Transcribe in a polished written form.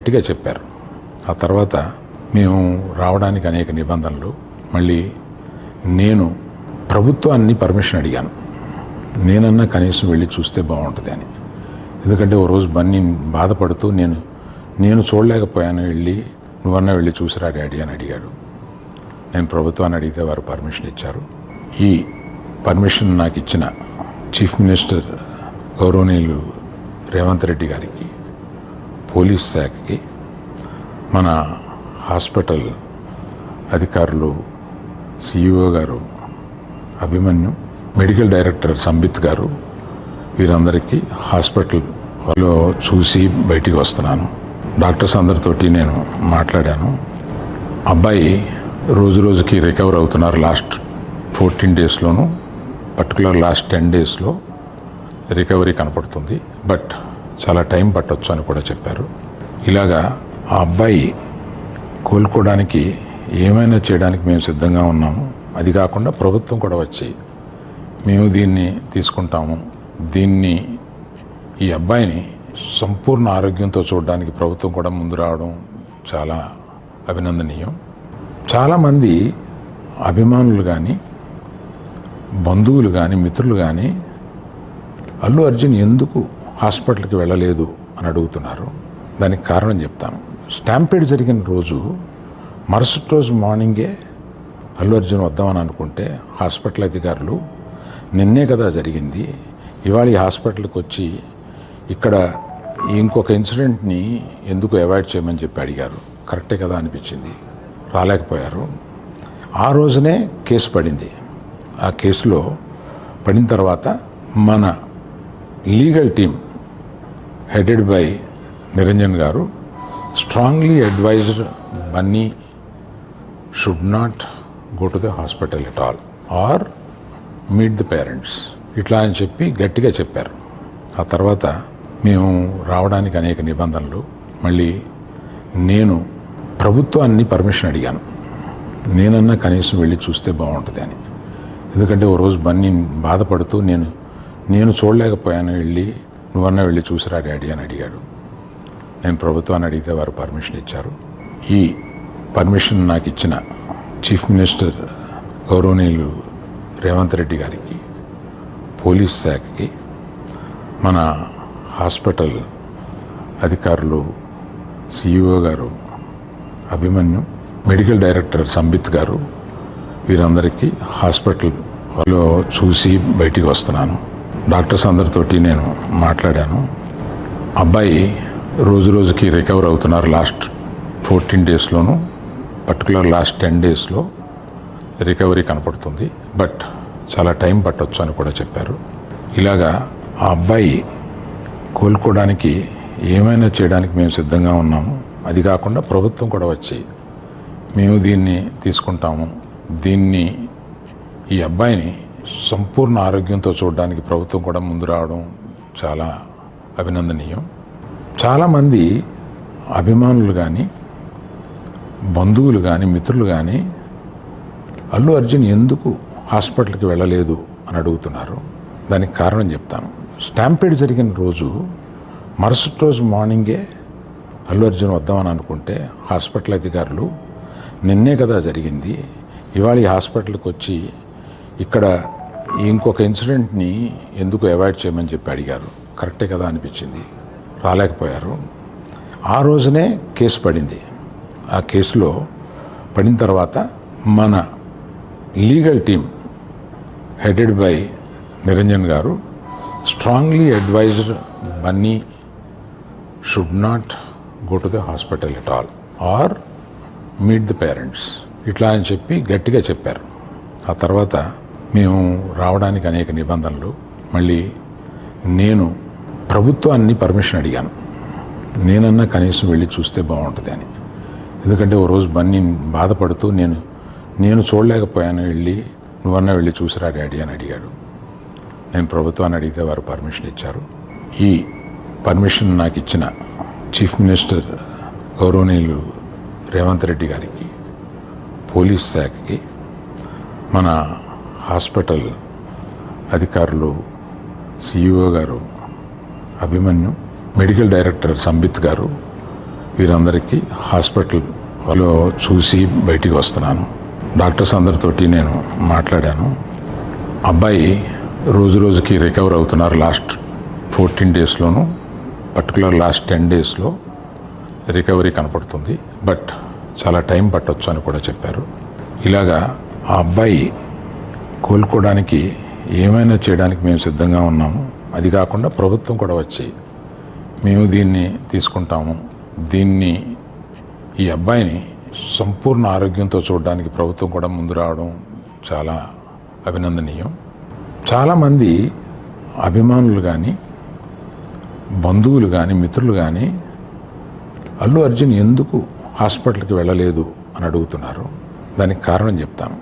గట్టిగా చెప్పారు. ఆ తర్వాత మేము రావడానికి అనేక నిబంధనలు, మళ్ళీ నేను ప్రభుత్వాన్ని పర్మిషన్ అడిగాను. నేనన్నా కనీసం వెళ్ళి చూస్తే బాగుంటుంది అని. ఎందుకంటే ఓ రోజు బన్నీ బాధపడుతూ నేను చూడలేకపోయాను, నువ్వన్నా వెళ్ళి చూసిరా డాడీ అని అడిగాడు. నేను ప్రభుత్వాన్ని అడిగితే వారు పర్మిషన్ ఇచ్చారు. ఈ పర్మిషన్ నాకు ఇచ్చిన చీఫ్ మినిస్టర్ గౌరవనీయులు రేవంత్ రెడ్డి గారికి, పోలీస్ శాఖకి, మన హాస్పిటల్ అధికారులు, సిఇఓ గారు అభిమన్యు, మెడికల్ డైరెక్టర్ సంబిత్ గారు, వీరందరికీ హాస్పిటల్లో చూసి బయటికి వస్తున్నాను. డాక్టర్స్ అందరితోటి నేను మాట్లాడాను. అబ్బాయి రోజు రోజుకి రికవర్ అవుతున్నారు. లాస్ట్ 14 డేస్లోనూ, పర్టికులర్ లాస్ట్ 10 డేస్లో రికవరీ కనపడుతుంది. బట్ చాలా టైం పట్టొచ్చు అని కూడా చెప్పారు. ఇలాగా ఆ అబ్బాయి కోలుకోవడానికి ఏమైనా చేయడానికి మేము సిద్ధంగా ఉన్నాము. అది కాకుండా ప్రభుత్వం కూడా వచ్చి మేము దీన్ని తీసుకుంటాము, ఈ అబ్బాయిని సంపూర్ణ ఆరోగ్యంతో చూడడానికి ప్రభుత్వం కూడా ముందు రావడం చాలా అభినందనీయం. చాలామంది అభిమానులు కానీ, బంధువులు కానీ, మిత్రులు కానీ అల్లు అర్జున్ ఎందుకు హాస్పిటల్కి వెళ్ళలేదు అని అడుగుతున్నారు. దానికి కారణం చెప్తాను. స్టాంపేడ్ జరిగిన రోజు మరుసటి రోజు మార్నింగే అల్లు అర్జున్ వద్దామని అనుకుంటే హాస్పిటల్ అధికారులు నిన్నే కదా జరిగింది, ఇవాళ ఈ హాస్పిటల్కి వచ్చి ఇక్కడ ఇంకొక ఇన్సిడెంట్ని ఎందుకు అవాయిడ్ చేయమని చెప్పి అడిగారు. కరెక్టే కదా అనిపించింది. రాలేకపోయారు. ఆ రోజునే కేసు పడింది. ఆ కేసులో పడిన తర్వాత మన legal team headed by Niranjan గారు strongly advised Bunny should not go to the hospital at all or meet the parents, ఇట్లా అని చెప్పి గట్టిగా చెప్పారు. ఆ తర్వాత మేము రావడానికి అనేక నిబంధనలు, మళ్ళీ నేను ప్రభుత్వాన్ని పర్మిషన్ అడిగాను. నేనన్నా కనీసం వెళ్ళి చూస్తే బాగుంటుంది అని. ఎందుకంటే ఓ రోజు బన్నీ బాధపడుతూ నేను చూడలేకపోయాను, నువ్వన్నా వెళ్ళి చూసిరా డాడీ అని అడిగాడు. నేను ప్రభుత్వాన్ని అడిగితే వారు పర్మిషన్ ఇచ్చారు. ఈ పర్మిషన్ నాకు ఇచ్చిన చీఫ్ మినిస్టర్ గౌరవనీయులు రేవంత్ రెడ్డి గారికి, పోలీస్ శాఖకి, మన హాస్పిటల్ అధికారులు, సిఇఓ గారు అభిమన్యు, మెడికల్ డైరెక్టర్ సంబిత్ గారు, వీరందరికీ హాస్పిటల్లో చూసి బయటికి వస్తున్నాను. డాక్టర్స్ అందరితోటి నేను మాట్లాడాను. అబ్బాయి రోజు రోజుకి రికవర్ అవుతున్నారు. లాస్ట్ 14 డేస్లోనూ, పర్టికులర్ లాస్ట్ 10 డేస్లో రికవరీ కనపడుతుంది. బట్ చాలా టైం పట్టొచ్చు అని కూడా చెప్పారు. ఇలాగా ఆ అబ్బాయి కోలుకోవడానికి ఏమైనా చేయడానికి మేము సిద్ధంగా ఉన్నాము. అది కాకుండా ప్రభుత్వం కూడా వచ్చి మేము దీన్ని తీసుకుంటాము, ఈ అబ్బాయిని సంపూర్ణ ఆరోగ్యంతో చూడడానికి ప్రభుత్వం కూడా ముందు రావడం చాలా అభినందనీయం. చాలామంది అభిమానులు కానీ, బంధువులు కానీ, మిత్రులు కానీ అల్లు అర్జున్ ఎందుకు హాస్పిటల్కి వెళ్ళలేదు అని అడుగుతున్నారు. దానికి కారణం చెప్తాను. స్టాంపేడ్ జరిగిన రోజు మరుసటి రోజు మార్నింగే అల్లు అర్జున్ వద్దామని అనుకుంటే హాస్పిటల్ అధికారులు నిన్నే కదా జరిగింది, ఇవాళ ఈ హాస్పిటల్కి వచ్చి ఇక్కడ ఇంకొక ఇన్సిడెంట్ని ఎందుకు అవాయిడ్ చేయమని చెప్పి అడిగారు. కరెక్టే కదా అనిపించింది. రాలేకపోయారు. ఆ రోజునే కేసు పడింది. ఆ కేసులో పడిన తర్వాత మన legal team headed by Niranjan గారు strongly advised Bunny should not go to the hospital at all or meet the parents, ఇట్లా అని చెప్పి గట్టిగా చెప్పారు. ఆ తర్వాత మేము రావడానికి అనేక నిబంధనలు, మళ్ళీ నేను ప్రభుత్వాన్ని పర్మిషన్ అడిగాను. నేనన్నా కనీసం వెళ్ళి చూస్తే బాగుంటుంది అని. ఎందుకంటే ఓ రోజు బన్నీ బాధపడుతూ నేను చూడలేకపోయాను, నువ్వన్నా వెళ్ళి చూసిరా డాడీ అని అడిగాడు. నేను ప్రభుత్వాన్ని అడిగితే వారు పర్మిషన్ ఇచ్చారు. ఈ పర్మిషన్ నాకు ఇచ్చిన చీఫ్ మినిస్టర్ గౌరవనీయులు రేవంత్ రెడ్డి గారికి, పోలీస్ శాఖకి, మన హాస్పిటల్ అధికారులు, సిఇఓ గారు అభిమన్యు, మెడికల్ డైరెక్టర్ సంబిత్ గారు, వీరందరికీ హాస్పిటల్లో చూసి బయటికి వస్తున్నాను. డాక్టర్స్ అందరితోటి నేను మాట్లాడాను. అబ్బాయి రోజు రోజుకి రికవర్ అవుతున్నారు. లాస్ట్ 14 డేస్లోనూ, పర్టికులర్ లాస్ట్ 10 డేస్లో రికవరీ కనపడుతుంది. బట్ చాలా టైం పట్టొచ్చు అని కూడా చెప్పారు. ఇలాగా ఆ అబ్బాయి కోలుకోవడానికి ఏమైనా చేయడానికి మేము సిద్ధంగా ఉన్నాము. అది కాకుండా ప్రభుత్వం కూడా వచ్చి మేము దీన్ని తీసుకుంటాము, ఈ అబ్బాయిని సంపూర్ణ ఆరోగ్యంతో చూడడానికి ప్రభుత్వం కూడా ముందు రావడం చాలా అభినందనీయం. చాలామంది అభిమానులు కానీ, బంధువులు కానీ, మిత్రులు కానీ అల్లు అర్జున్ ఎందుకు హాస్పిటల్కి వెళ్ళలేదు అని అడుగుతున్నారు. దానికి కారణం చెప్తాను.